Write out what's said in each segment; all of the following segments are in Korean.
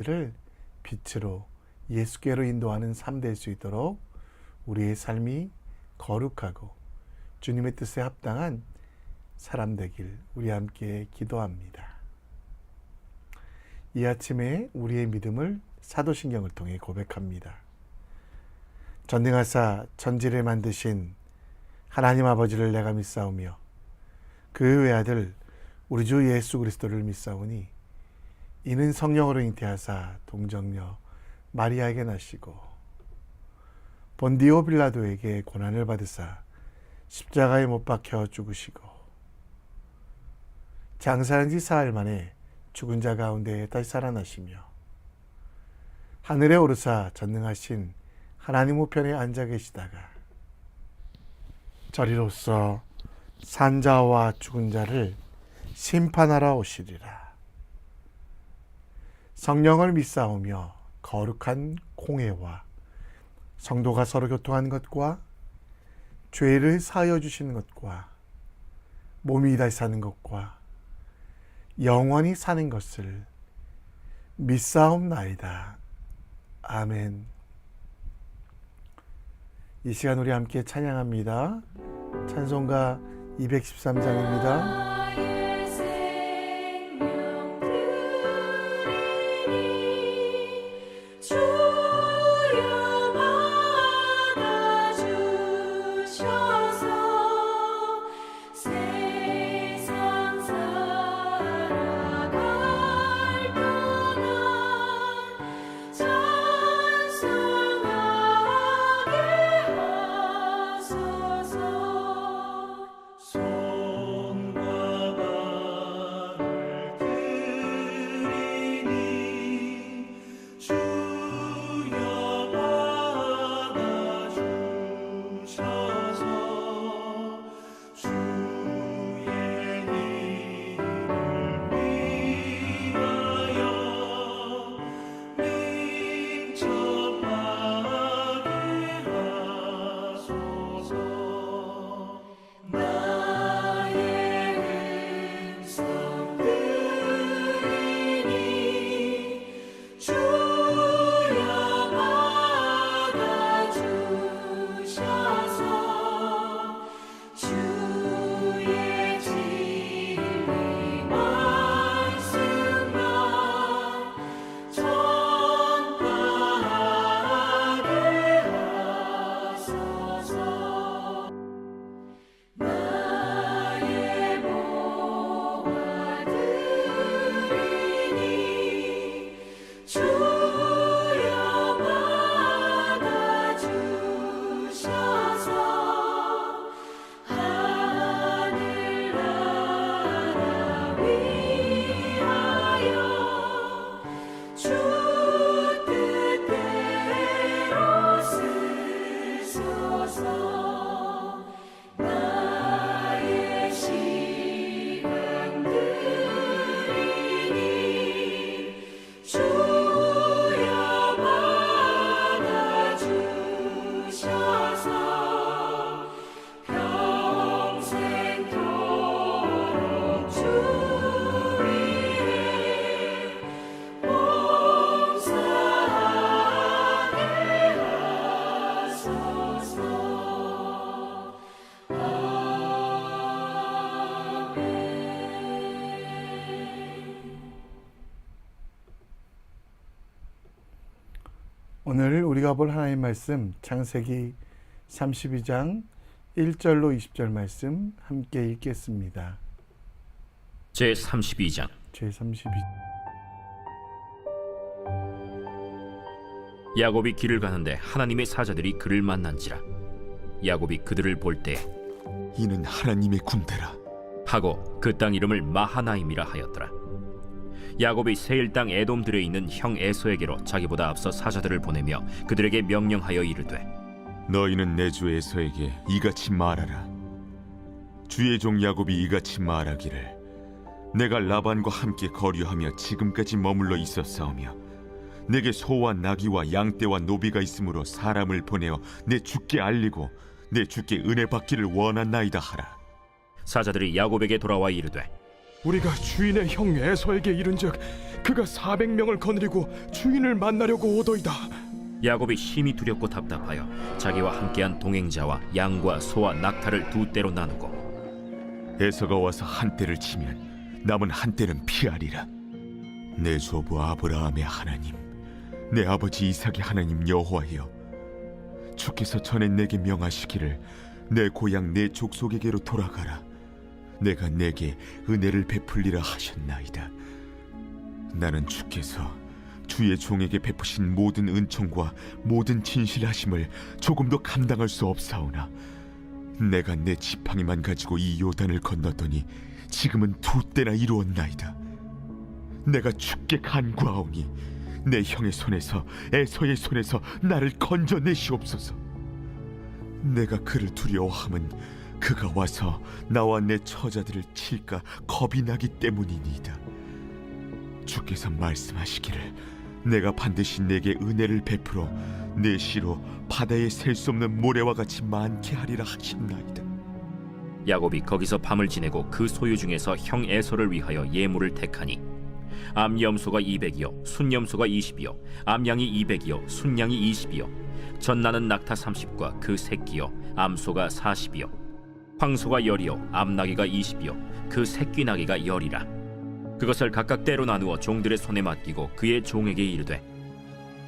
를 빛으로 예수께로 인도하는 삶 될 수 있도록 우리의 삶이 거룩하고 주님의 뜻에 합당한 사람 되길 우리 함께 기도합니다. 이 아침에 우리의 믿음을 사도신경을 통해 고백합니다. 전능하사 천지를 만드신 하나님 아버지를 내가 믿사오며 그 외아들 우리 주 예수 그리스도를 믿사오니 이는 성령으로 잉태하사 동정녀 마리아에게 나시고 본디오 빌라도에게 고난을 받으사 십자가에 못 박혀 죽으시고 장사한 지 사흘 만에 죽은 자 가운데 다시 살아나시며 하늘에 오르사 전능하신 하나님 우편에 앉아 계시다가 저리로서 산 자와 죽은 자를 심판하러 오시리라. 성령을 믿사오며 거룩한 공회와 성도가 서로 교통하는 것과 죄를 사하여 주시는 것과 몸이 다시 사는 것과 영원히 사는 것을 믿사옵나이다. 아멘. 이 시간 우리 함께 찬양합니다. 찬송가 213장입니다. 오늘 우리가 볼 하나님 말씀 창세기 32장 1절로 20절 말씀 함께 읽겠습니다. 제32장 제32. 야곱이 길을 가는데 하나님의 사자들이 그를 만난지라. 야곱이 그들을 볼 때 이는 하나님의 군대라 하고 그 땅 이름을 마하나임이라 하였더라. 야곱이 세일 땅 에돔들에 있는 형 에서에게로 자기보다 앞서 사자들을 보내며 그들에게 명령하여 이르되 너희는 내 주 에서에게 이같이 말하라. 주의 종 야곱이 이같이 말하기를 내가 라반과 함께 거류하며 지금까지 머물러 있었사오며 내게 소와 나귀와 양떼와 노비가 있으므로 사람을 보내어 내 주께 알리고 내 주께 은혜 받기를 원하나이다 하라. 사자들이 야곱에게 돌아와 이르되 우리가 주인의 형 에서에게 이른즉 그가 400명을 거느리고 주인을 만나려고 오더이다. 야곱이 심히 두렵고 답답하여 자기와 함께한 동행자와 양과 소와 낙타를 두 떼로 나누고 에서가 와서 한 떼를 치면 남은 한 떼는 피하리라. 내 조부 아브라함의 하나님, 내 아버지 이삭의 하나님 여호와여, 주께서 전에 내게 명하시기를 내 고향 내 족속에게로 돌아가라. 내가 내게 은혜를 베풀리라 하셨나이다. 나는 주께서 주의 종에게 베푸신 모든 은총과 모든 진실하심을 조금도 감당할 수 없사오나 내가 내 지팡이만 가지고 이 요단을 건넜더니 지금은 두 때나 이루었나이다. 내가 주께 간구하오니 내 형의 손에서 에서의 손에서 나를 건져내시옵소서. 내가 그를 두려워함은 그가 와서 나와 내 처자들을 칠까 겁이 나기 때문이니이다. 주께서 말씀하시기를 내가 반드시 내게 은혜를 베풀어 내 씨로 바다에 셀 수 없는 모래와 같이 많게 하리라 하셨나이다. 야곱이 거기서 밤을 지내고 그 소유 중에서 형 에서를 위하여 예물을 택하니 암염소가 200이요 순염소가 20이요 암양이 200이요 순양이 20이요 젖나는 낙타 30과 그 새끼요 암소가 40이요 황소가 10이요 암나귀가 20이요 그 새끼 나귀가 10이라. 그것을 각각 떼로 나누어 종들의 손에 맡기고 그의 종에게 이르되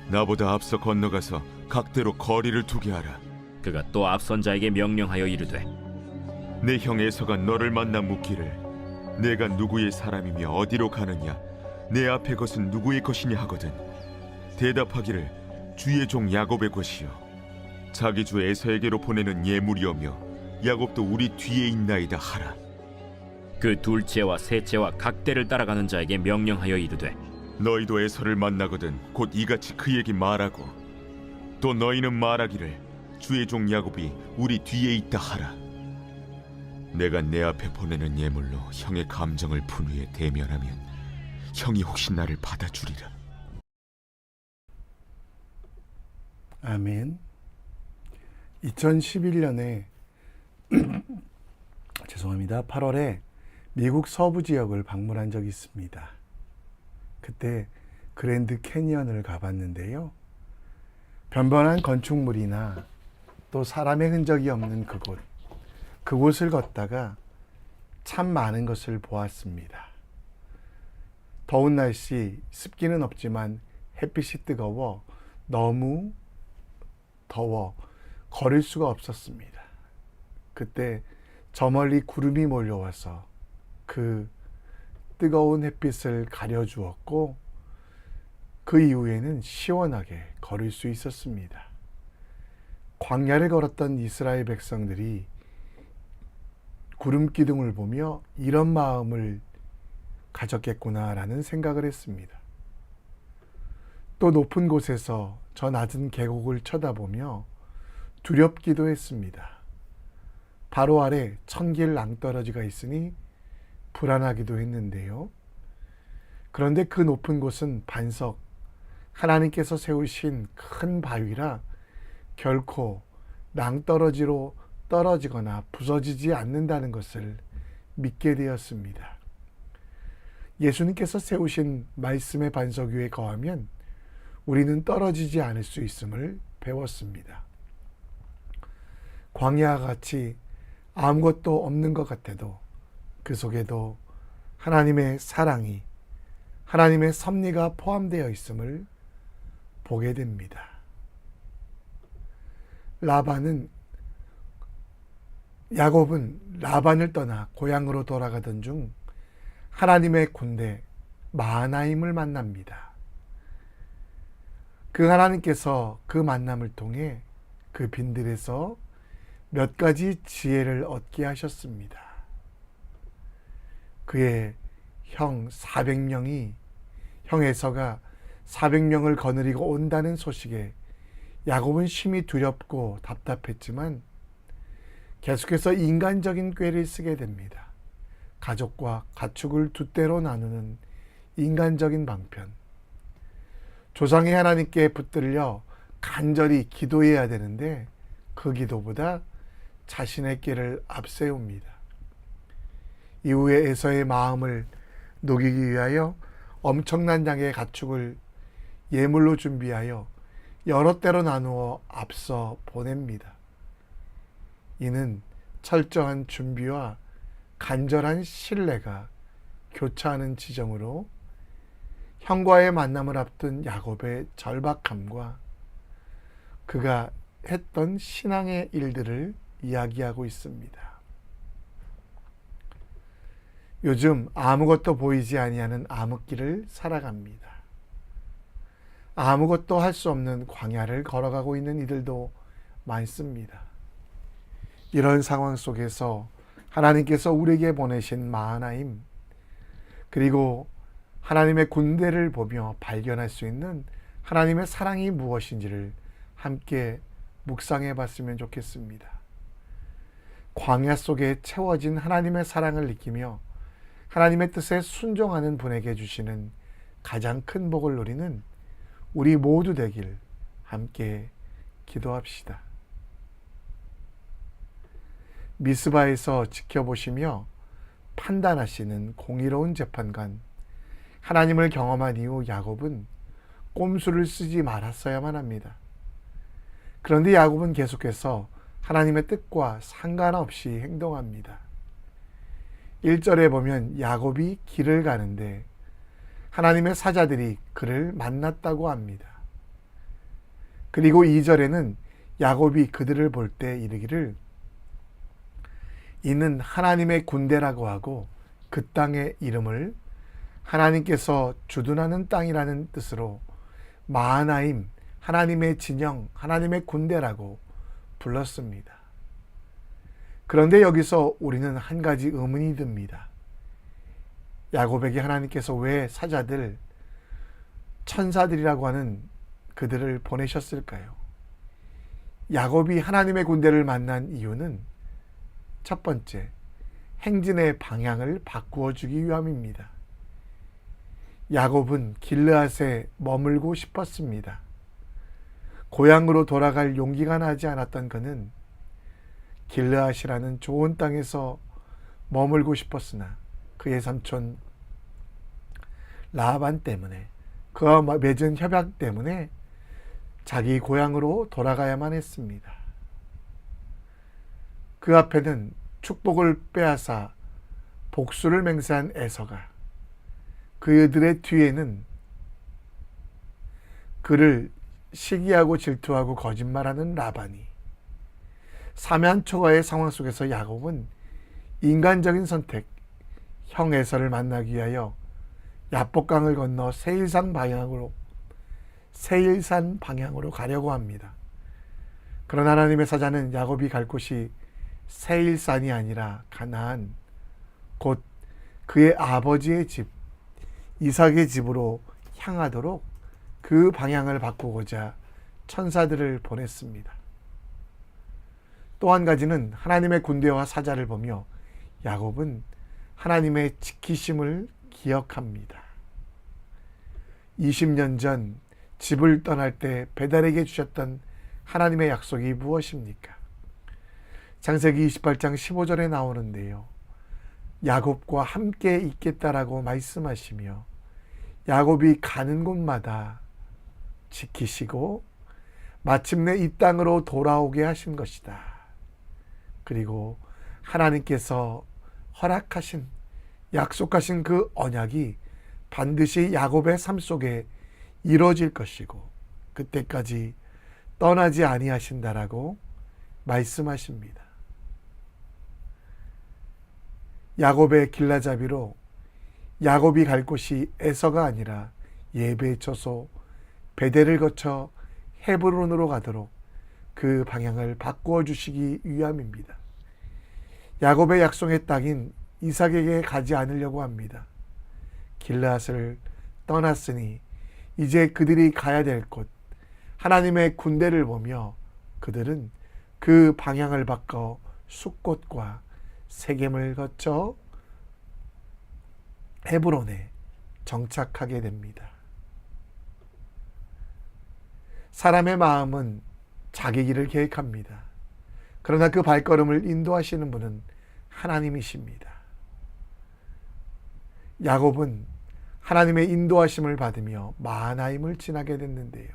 나보다 앞서 건너가서 각대로 거리를 두게 하라. 그가 또 앞선 자에게 명령하여 이르되 내 형 에서가 너를 만나 묻기를 내가 누구의 사람이며 어디로 가느냐 내 앞에 것은 누구의 것이냐 하거든 대답하기를 주의 종 야곱의 것이요 자기 주 에서에게로 보내는 예물이오며 야곱도 우리 뒤에 있나이다 하라. 그 둘째와 셋째와 각 떼를 따라가는 자에게 명령하여 이르되 너희도 에서를 만나거든 곧 이같이 그에게 말하고 또 너희는 말하기를 주의 종 야곱이 우리 뒤에 있다 하라. 내가 내 앞에 보내는 예물로 형의 감정을 분후에 대면하면 형이 혹시 나를 받아주리라. 아멘. 2011년에 죄송합니다. 8월에 미국 서부 지역을 방문한 적이 있습니다. 그때 그랜드 캐니언을 가봤는데요. 변변한 건축물이나 또 사람의 흔적이 없는 그곳을 걷다가 참 많은 것을 보았습니다. 더운 날씨, 습기는 없지만 햇빛이 뜨거워 너무 더워 걸을 수가 없었습니다. 그때 저 멀리 구름이 몰려와서 그 뜨거운 햇빛을 가려주었고 그 이후에는 시원하게 걸을 수 있었습니다. 광야를 걸었던 이스라엘 백성들이 구름 기둥을 보며 이런 마음을 가졌겠구나라는 생각을 했습니다. 또 높은 곳에서 저 낮은 계곡을 쳐다보며 두렵기도 했습니다. 바로 아래 천길 낭떠러지가 있으니 불안하기도 했는데요. 그런데 그 높은 곳은 반석, 하나님께서 세우신 큰 바위라 결코 낭떠러지로 떨어지거나 부서지지 않는다는 것을 믿게 되었습니다. 예수님께서 세우신 말씀의 반석 위에 거하면 우리는 떨어지지 않을 수 있음을 배웠습니다. 광야와 같이 아무것도 없는 것 같아도 그 속에도 하나님의 사랑이, 하나님의 섭리가 포함되어 있음을 보게 됩니다. 야곱은 라반을 떠나 고향으로 돌아가던 중 하나님의 군대 마하나임을 만납니다. 그 하나님께서 그 만남을 통해 그 빈들에서 몇 가지 지혜를 얻게 하셨습니다. 그의 형 400명이 형 에서가 400명을 거느리고 온다는 소식에 야곱은 심히 두렵고 답답했지만 계속해서 인간적인 꾀를 쓰게 됩니다. 가족과 가축을 두 떼로 나누는 인간적인 방편. 조상의 하나님께 붙들려 간절히 기도해야 되는데 그 기도보다 자신의 꾀를 앞세웁니다. 이후에 에서의 마음을 녹이기 위하여 엄청난 양의 가축을 예물로 준비하여 여러 때로 나누어 앞서 보냅니다. 이는 철저한 준비와 간절한 신뢰가 교차하는 지점으로 형과의 만남을 앞둔 야곱의 절박함과 그가 했던 신앙의 일들을 이야기하고 있습니다. 요즘 아무것도 보이지 아니하는 암흑길을 살아갑니다. 아무것도 할 수 없는 광야를 걸어가고 있는 이들도 많습니다. 이런 상황 속에서 하나님께서 우리에게 보내신 마하나임, 그리고 하나님의 군대를 보며 발견할 수 있는 하나님의 사랑이 무엇인지를 함께 묵상해 봤으면 좋겠습니다. 광야 속에 채워진 하나님의 사랑을 느끼며 하나님의 뜻에 순종하는 분에게 주시는 가장 큰 복을 누리는 우리 모두 되길 함께 기도합시다. 미스바에서 지켜보시며 판단하시는 공의로운 재판관, 하나님을 경험한 이후 야곱은 꼼수를 쓰지 말았어야만 합니다. 그런데 야곱은 계속해서 하나님의 뜻과 상관없이 행동합니다. 1절에 보면 야곱이 길을 가는데 하나님의 사자들이 그를 만났다고 합니다. 그리고 2절에는 야곱이 그들을 볼 때 이르기를 이는 하나님의 군대라고 하고 그 땅의 이름을 하나님께서 주둔하는 땅이라는 뜻으로 마하나임, 하나님의 진영, 하나님의 군대라고 불렀습니다. 그런데 여기서 우리는 한 가지 의문이 듭니다. 야곱에게 하나님께서 왜 사자들, 천사들이라고 하는 그들을 보내셨을까요? 야곱이 하나님의 군대를 만난 이유는 첫 번째, 행진의 방향을 바꾸어 주기 위함입니다. 야곱은 길르앗에 머물고 싶었습니다. 고향으로 돌아갈 용기가 나지 않았던 그는 길르앗이라는 좋은 땅에서 머물고 싶었으나 그의 삼촌 라반 때문에, 그와 맺은 협약 때문에 자기 고향으로 돌아가야만 했습니다. 그 앞에는 축복을 빼앗아 복수를 맹세한 에서가, 그들의 뒤에는 그를 시기하고 질투하고 거짓말하는 라반이, 사면초가의 상황 속에서 야곱은 인간적인 선택, 형 에서를 만나기 위하여 야복강을 건너 세일산 방향으로 가려고 합니다. 그러나 하나님의 사자는 야곱이 갈 곳이 세일산이 아니라 가나안, 곧 그의 아버지의 집 이삭의 집으로 향하도록 그 방향을 바꾸고자 천사들을 보냈습니다. 또 한 가지는 하나님의 군대와 사자를 보며 야곱은 하나님의 지키심을 기억합니다. 20년 전 집을 떠날 때 배달에게 주셨던 하나님의 약속이 무엇입니까? 창세기 28장 15절에 나오는데요. 야곱과 함께 있겠다라고 말씀하시며 야곱이 가는 곳마다 지키시고 마침내 이 땅으로 돌아오게 하신 것이다. 그리고 하나님께서 허락하신, 약속하신 그 언약이 반드시 야곱의 삶 속에 이루어질 것이고 그때까지 떠나지 아니하신다라고 말씀하십니다. 야곱의 길라잡이로 야곱이 갈 곳이 에서가 아니라 예배의 처소 베델을 거쳐 헤브론으로 가도록 그 방향을 바꾸어 주시기 위함입니다. 야곱의 약속의 땅인 이삭에게 가지 않으려고 합니다. 길르앗을 떠났으니 이제 그들이 가야 될 곳, 하나님의 군대를 보며 그들은 그 방향을 바꿔 숫곳과 세겜을 거쳐 헤브론에 정착하게 됩니다. 사람의 마음은 자기 길을 계획합니다. 그러나 그 발걸음을 인도하시는 분은 하나님이십니다. 야곱은 하나님의 인도하심을 받으며 마하나임을 지나게 됐는데요.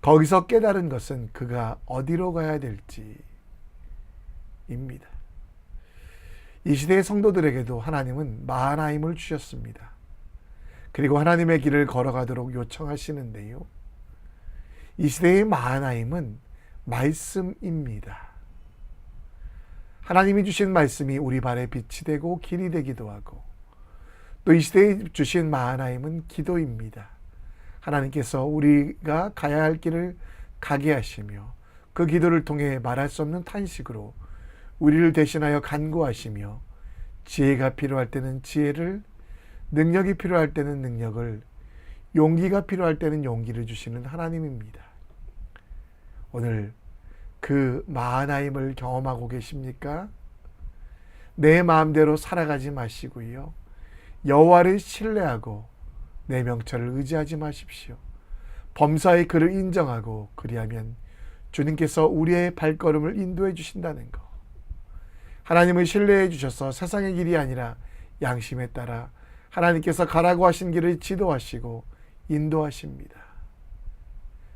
거기서 깨달은 것은 그가 어디로 가야 될지입니다. 이 시대의 성도들에게도 하나님은 마하나임을 주셨습니다. 그리고 하나님의 길을 걸어가도록 요청하시는데요. 이 시대의 마하나임은 말씀입니다. 하나님이 주신 말씀이 우리 발에 빛이 되고 길이 되기도 하고, 또 이 시대에 주신 마하나임은 기도입니다. 하나님께서 우리가 가야 할 길을 가게 하시며 그 기도를 통해 말할 수 없는 탄식으로 우리를 대신하여 간구하시며 지혜가 필요할 때는 지혜를, 능력이 필요할 때는 능력을, 용기가 필요할 때는 용기를 주시는 하나님입니다. 오늘 그 마하나임을 경험하고 계십니까? 내 마음대로 살아가지 마시고요. 여호와를 신뢰하고 내 명철을 의지하지 마십시오. 범사의 그를 인정하고 그리하면 주님께서 우리의 발걸음을 인도해 주신다는 것. 하나님을 신뢰해 주셔서 세상의 길이 아니라 양심에 따라 하나님께서 가라고 하신 길을 지도하시고 인도하십니다.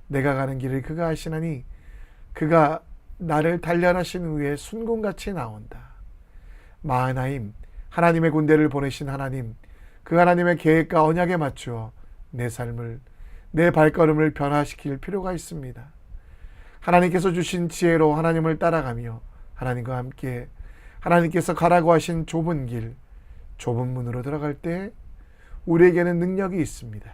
내가 가는 길을 그가 아시나니 그가 나를 단련하신 후에 순금같이 나온다. 마하나임, 하나님의 군대를 보내신 하나님, 그 하나님의 계획과 언약에 맞추어 내 삶을, 내 발걸음을 변화시킬 필요가 있습니다. 하나님께서 주신 지혜로 하나님을 따라가며 하나님과 함께 하나님께서 가라고 하신 좁은 길, 좁은 문으로 들어갈 때 우리에게는 능력이 있습니다.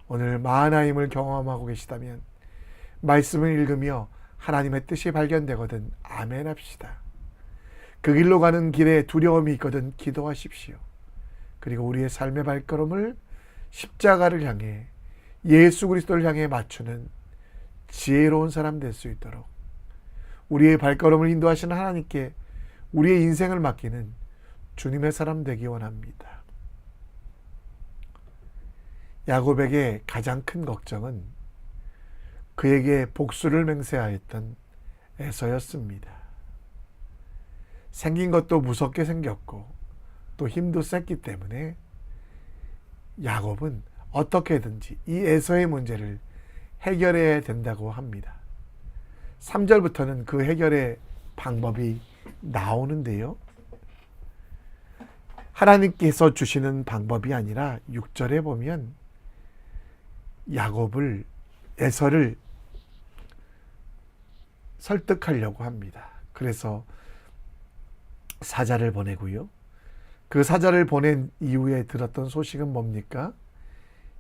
오늘 마하나임을 경험하고 계시다면 말씀을 읽으며 하나님의 뜻이 발견되거든 아멘 합시다. 그 길로 가는 길에 두려움이 있거든 기도하십시오. 그리고 우리의 삶의 발걸음을 십자가를 향해, 예수 그리스도를 향해 맞추는 지혜로운 사람 될 수 있도록 우리의 발걸음을 인도하시는 하나님께 우리의 인생을 맡기는 주님의 사람 되기 원합니다. 야곱에게 가장 큰 걱정은 그에게 복수를 맹세하였던 에서였습니다. 생긴 것도 무섭게 생겼고 또 힘도 셌기 때문에 야곱은 어떻게든지 이 에서의 문제를 해결해야 된다고 합니다. 3절부터는 그 해결의 방법이 나오는데요. 하나님께서 주시는 방법이 아니라 6절에 보면 야곱을, 에서를 설득하려고 합니다. 그래서 사자를 보내고요. 그 사자를 보낸 이후에 들었던 소식은 뭡니까?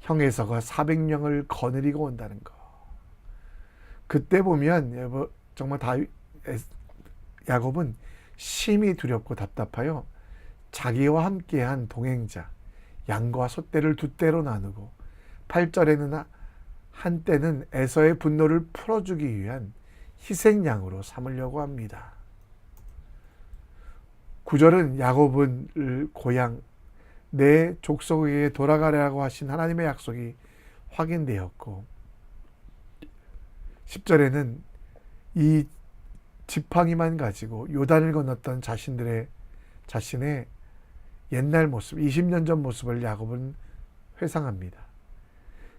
형 에서가 400명을 거느리고 온다는 거. 그때 보면 정말 야곱은 심히 두렵고 답답하여 자기와 함께한 동행자 양과 소떼를 두 떼로 나누고 8절에는 한때는 에서의 분노를 풀어주기 위한 희생양으로 삼으려고 합니다. 9절은 야곱을 고향 내 족속에게 돌아가라고 하신 하나님의 약속이 확인되었고 10절에는 이 지팡이만 가지고 요단을 건넜던 자신의 옛날 모습, 20년 전 모습을 야곱은 회상합니다.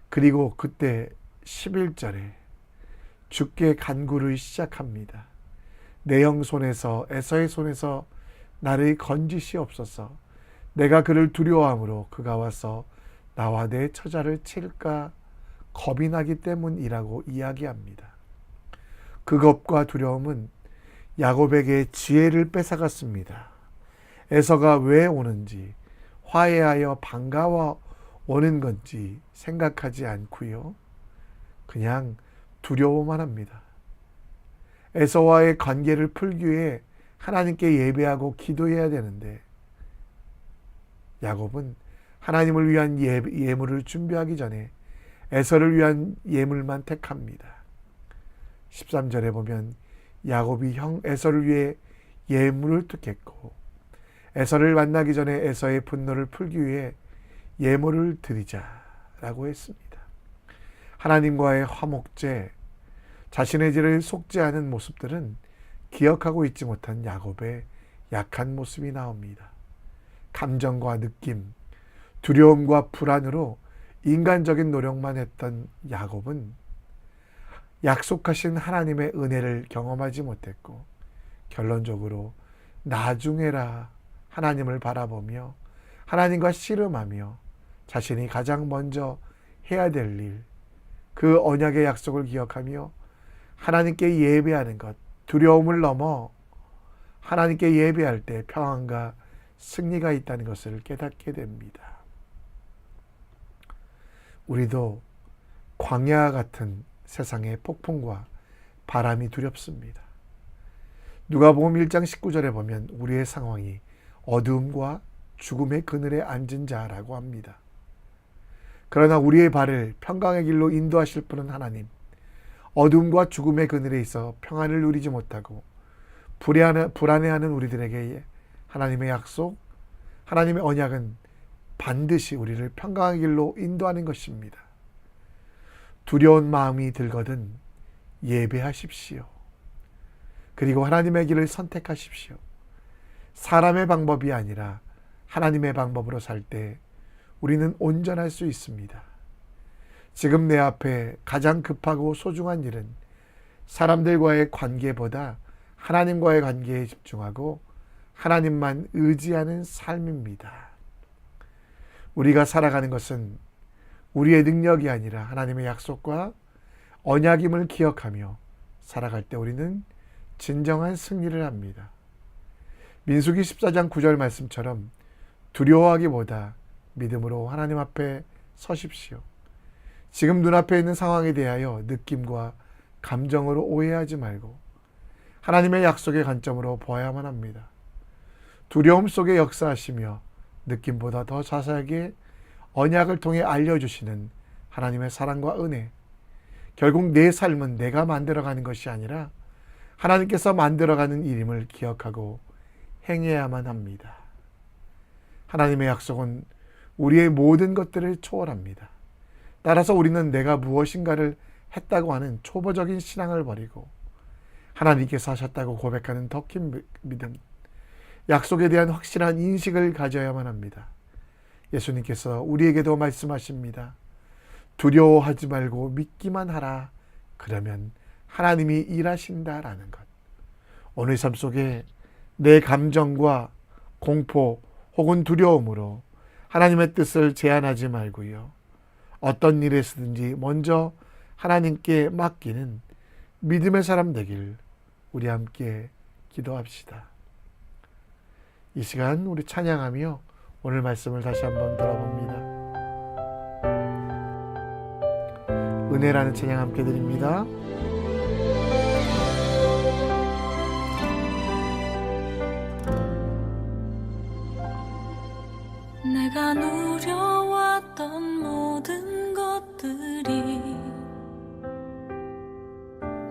그리고 그때 11절에 주께 간구를 시작합니다. 내 형 손에서, 에서의 손에서 나를 건지시옵소서. 내가 그를 두려워함으로 그가 와서 나와 내 처자를 칠까 겁이 나기 때문이라고 이야기합니다. 그 겁과 두려움은 야곱에게 지혜를 뺏어갔습니다. 에서가 왜 오는지, 화해하여 반가워 오는 건지 생각하지 않고요. 그냥 두려워만 합니다. 에서와의 관계를 풀기 위해 하나님께 예배하고 기도해야 되는데 야곱은 하나님을 위한 예물을 준비하기 전에 에서를 위한 예물만 택합니다. 13절에 보면 야곱이 형 에서를 위해 예물을 택했고 에서를 만나기 전에 에서의 분노를 풀기 위해 예물을 드리자라고 했습니다. 하나님과의 화목제, 자신의 죄를 속죄하는 모습들은 기억하고 있지 못한 야곱의 약한 모습이 나옵니다. 감정과 느낌, 두려움과 불안으로 인간적인 노력만 했던 야곱은 약속하신 하나님의 은혜를 경험하지 못했고 결론적으로 나중에라 하나님을 바라보며 하나님과 씨름하며 자신이 가장 먼저 해야 될 일, 그 언약의 약속을 기억하며 하나님께 예배하는 것, 두려움을 넘어 하나님께 예배할 때 평안과 승리가 있다는 것을 깨닫게 됩니다. 우리도 광야 같은 세상의 폭풍과 바람이 두렵습니다. 누가복음 1장 19절에 보면 우리의 상황이 어두움과 죽음의 그늘에 앉은 자라고 합니다. 그러나 우리의 발을 평강의 길로 인도하실 분은 하나님, 어둠과 죽음의 그늘에 있어 평안을 누리지 못하고 불안해하는 우리들에게 하나님의 약속, 하나님의 언약은 반드시 우리를 평강의 길로 인도하는 것입니다. 두려운 마음이 들거든 예배하십시오. 그리고 하나님의 길을 선택하십시오. 사람의 방법이 아니라 하나님의 방법으로 살 때 우리는 온전할 수 있습니다. 지금 내 앞에 가장 급하고 소중한 일은 사람들과의 관계보다 하나님과의 관계에 집중하고 하나님만 의지하는 삶입니다. 우리가 살아가는 것은 우리의 능력이 아니라 하나님의 약속과 언약임을 기억하며 살아갈 때 우리는 진정한 승리를 합니다. 민수기 14장 9절 말씀처럼 두려워하기보다 믿음으로 하나님 앞에 서십시오. 지금 눈앞에 있는 상황에 대하여 느낌과 감정으로 오해하지 말고 하나님의 약속의 관점으로 보아야만 합니다. 두려움 속에 역사하시며 느낌보다 더 자세하게 언약을 통해 알려주시는 하나님의 사랑과 은혜, 결국 내 삶은 내가 만들어가는 것이 아니라 하나님께서 만들어가는 일임을 기억하고 행해야만 합니다. 하나님의 약속은 우리의 모든 것들을 초월합니다. 따라서 우리는 내가 무엇인가를 했다고 하는 초보적인 신앙을 버리고 하나님께서 하셨다고 고백하는 더 큰 믿음, 약속에 대한 확실한 인식을 가져야만 합니다. 예수님께서 우리에게도 말씀하십니다. 두려워하지 말고 믿기만 하라. 그러면 하나님이 일하신다라는 것. 오늘 삶 속에 내 감정과 공포 혹은 두려움으로 하나님의 뜻을 제한하지 말고요. 어떤 일에서든지 먼저 하나님께 맡기는 믿음의 사람 되길 우리 함께 기도합시다. 이 시간 우리 찬양하며 오늘 말씀을 다시 한번 들어봅니다. 은혜라는 찬양 함께 드립니다. 내가 누려왔던 모든 것들이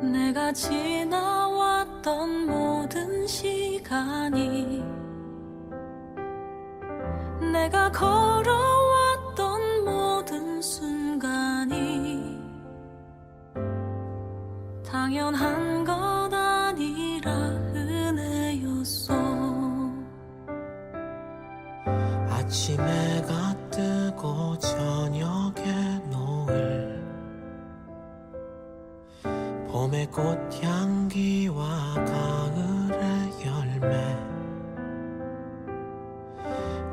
내가 지나왔던 모든 시간이 내가 걸어왔던 모든 순간이 당연한 것 아니라 은혜였어. 아침에 해가 뜨고 저녁에 노을, 봄의 꽃향기와 가을의 열매,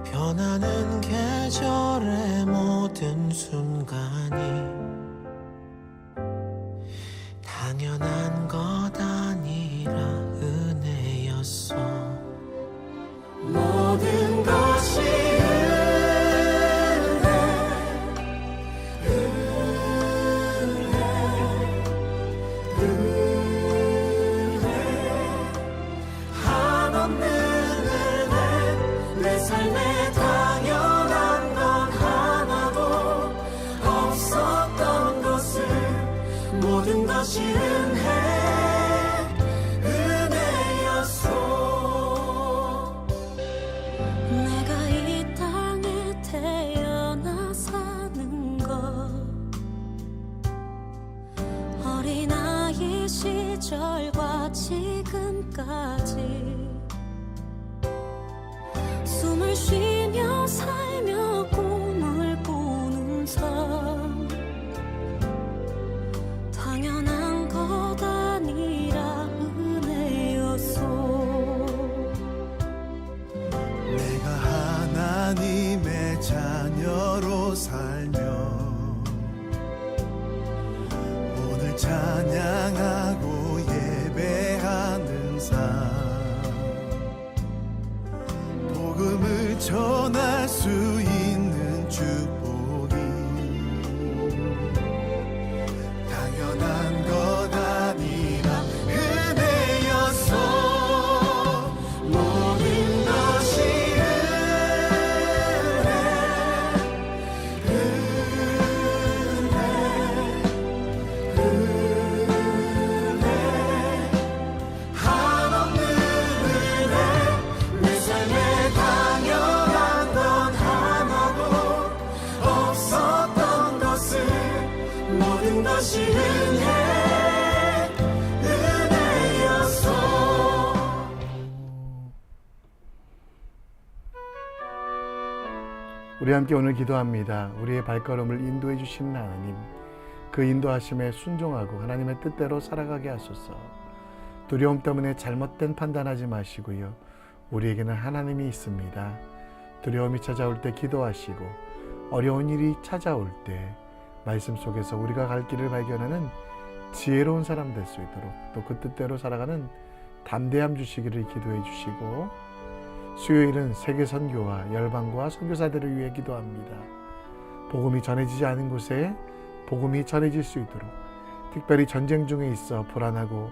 변하는 계절의 모든 순간이 당연한 것 아니라 은혜였어. 모든 것이 한없는 은혜, 내 삶에 당연한 건 하나도 없었던 것을 모든 것이 은혜였어. 내가 이 땅에 태어나 사는 것, 어린아이 시절과 지금까지 숨을 쉬며 살며 찬양하고 예배하는 삶, 복음을 전할 수 있는 축복이 당연한 것 아니라 은혜여서 모든 것이 한없는 은혜, 내 삶에 당연한 건 하나도 없었던 것을 모든 것이 은혜여서. 우리 함께 오늘 기도합니다. 우리의 발걸음을 인도해 주시는 하나님, 그 인도하심에 순종하고 하나님의 뜻대로 살아가게 하소서. 두려움 때문에 잘못된 판단하지 마시고요. 우리에게는 하나님이 있습니다. 두려움이 찾아올 때 기도하시고, 어려운 일이 찾아올 때 말씀 속에서 우리가 갈 길을 발견하는 지혜로운 사람 될 수 있도록, 또 그 뜻대로 살아가는 담대함 주시기를 기도해 주시고, 수요일은 세계 선교와 열방과 선교사들을 위해 기도합니다. 복음이 전해지지 않은 곳에 복음이 전해질 수 있도록, 특별히 전쟁 중에 있어 불안하고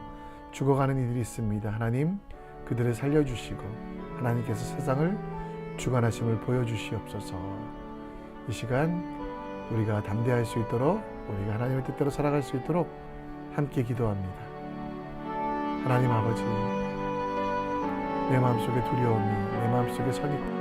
죽어가는 이들이 있습니다. 하나님, 그들을 살려주시고 하나님께서 세상을 주관하심을 보여주시옵소서. 이 시간 우리가 담대할 수 있도록, 우리가 하나님의 뜻대로 살아갈 수 있도록 함께 기도합니다. 하나님 아버지, 내 마음속에 두려움이, 내 마음속에 선입